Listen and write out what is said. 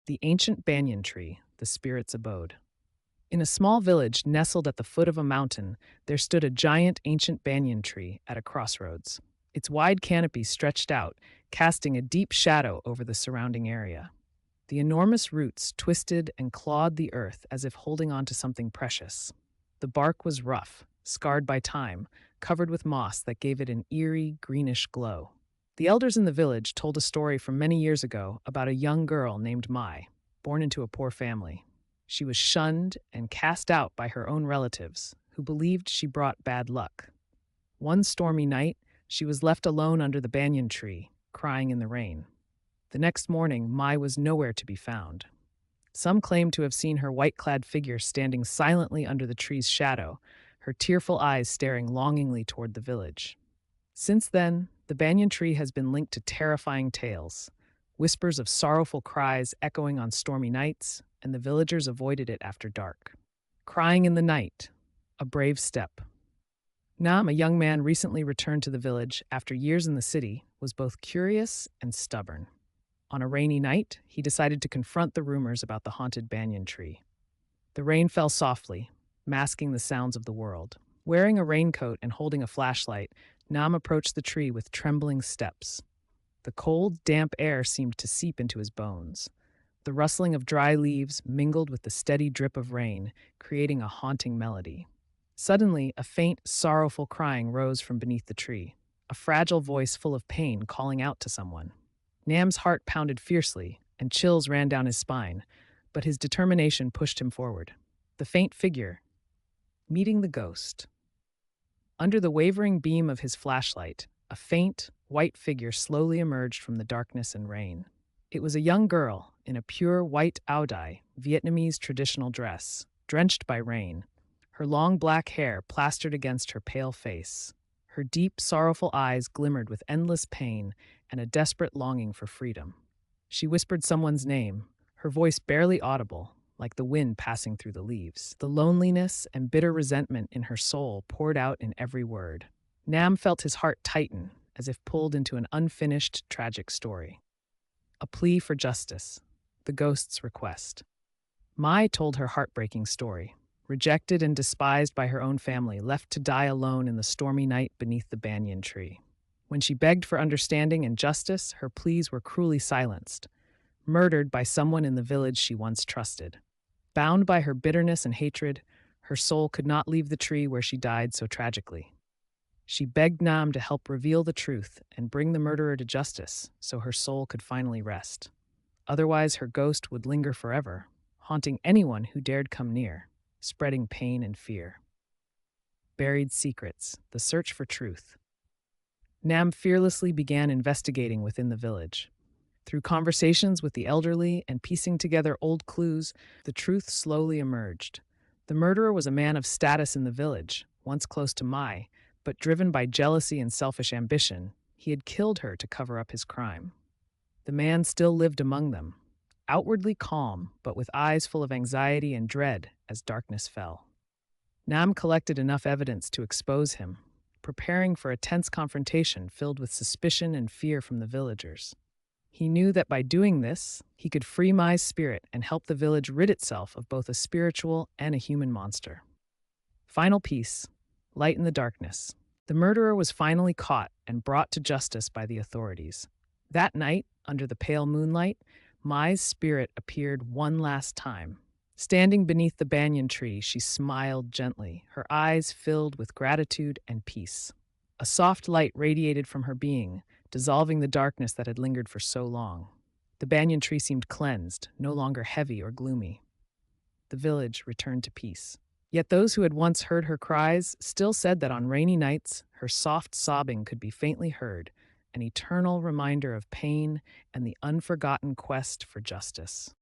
The ancient banyan tree, the spirit's abode. In a small village nestled at the foot of a mountain, there stood a giant ancient banyan tree at a crossroads. Its wide canopy stretched out, casting a deep shadow over the surrounding area. The enormous roots twisted and clawed the earth as if holding on to something precious. The bark was rough, scarred by time, covered with moss that gave it an eerie, greenish glow. The elders in the village told a story from many years ago about a young girl named Mai, born into a poor family. She was shunned and cast out by her own relatives, who believed she brought bad luck. One stormy night, she was left alone under the banyan tree, crying in the rain. The next morning, Mai was nowhere to be found. Some claim to have seen her white-clad figure standing silently under the tree's shadow, her tearful eyes staring longingly toward the village. Since then, the banyan tree has been linked to terrifying tales, whispers of sorrowful cries echoing on stormy nights, and the villagers avoided it after dark. Crying in the night, a brave step. Nam, a young man recently returned to the village after years in the city, was both curious and stubborn. On a rainy night, he decided to confront the rumors about the haunted banyan tree. The rain fell softly, masking the sounds of the world. Wearing a raincoat and holding a flashlight, Nam approached the tree with trembling steps. The cold, damp air seemed to seep into his bones. The rustling of dry leaves mingled with the steady drip of rain, creating a haunting melody. Suddenly, a faint, sorrowful crying rose from beneath the tree, a fragile voice full of pain calling out to someone. Nam's heart pounded fiercely, and chills ran down his spine, but his determination pushed him forward. The faint figure, meeting the ghost. Under the wavering beam of his flashlight, a faint, white figure slowly emerged from the darkness and rain. It was a young girl in a pure white áo dai, Vietnamese traditional dress, drenched by rain, her long black hair plastered against her pale face. Her deep, sorrowful eyes glimmered with endless pain and a desperate longing for freedom. She whispered someone's name, her voice barely audible, like the wind passing through the leaves. The loneliness and bitter resentment in her soul poured out in every word. Nam felt his heart tighten, as if pulled into an unfinished, tragic story. A plea for justice, the ghost's request. Mai told her heartbreaking story. Rejected and despised by her own family, left to die alone in the stormy night beneath the banyan tree. When she begged for understanding and justice, her pleas were cruelly silenced, murdered by someone in the village she once trusted. Bound by her bitterness and hatred, her soul could not leave the tree where she died so tragically. She begged Nam to help reveal the truth and bring the murderer to justice so her soul could finally rest. Otherwise, her ghost would linger forever, haunting anyone who dared come near, spreading pain and fear. Buried secrets, the search for truth. Nam fearlessly began investigating within the village. Through conversations with the elderly and piecing together old clues, the truth slowly emerged. The murderer was a man of status in the village, once close to Mai, but driven by jealousy and selfish ambition, he had killed her to cover up his crime. The man still lived among them, outwardly calm, but with eyes full of anxiety and dread as darkness fell. Nam collected enough evidence to expose him, preparing for a tense confrontation filled with suspicion and fear from the villagers. He knew that by doing this, he could free Mai's spirit and help the village rid itself of both a spiritual and a human monster. Final piece, light in the darkness. The murderer was finally caught and brought to justice by the authorities. That night, under the pale moonlight, Mai's spirit appeared one last time. Standing beneath the banyan tree, she smiled gently, her eyes filled with gratitude and peace. A soft light radiated from her being, dissolving the darkness that had lingered for so long. The banyan tree seemed cleansed, no longer heavy or gloomy. The village returned to peace. Yet those who had once heard her cries still said that on rainy nights, her soft sobbing could be faintly heard, an eternal reminder of pain and the unforgotten quest for justice.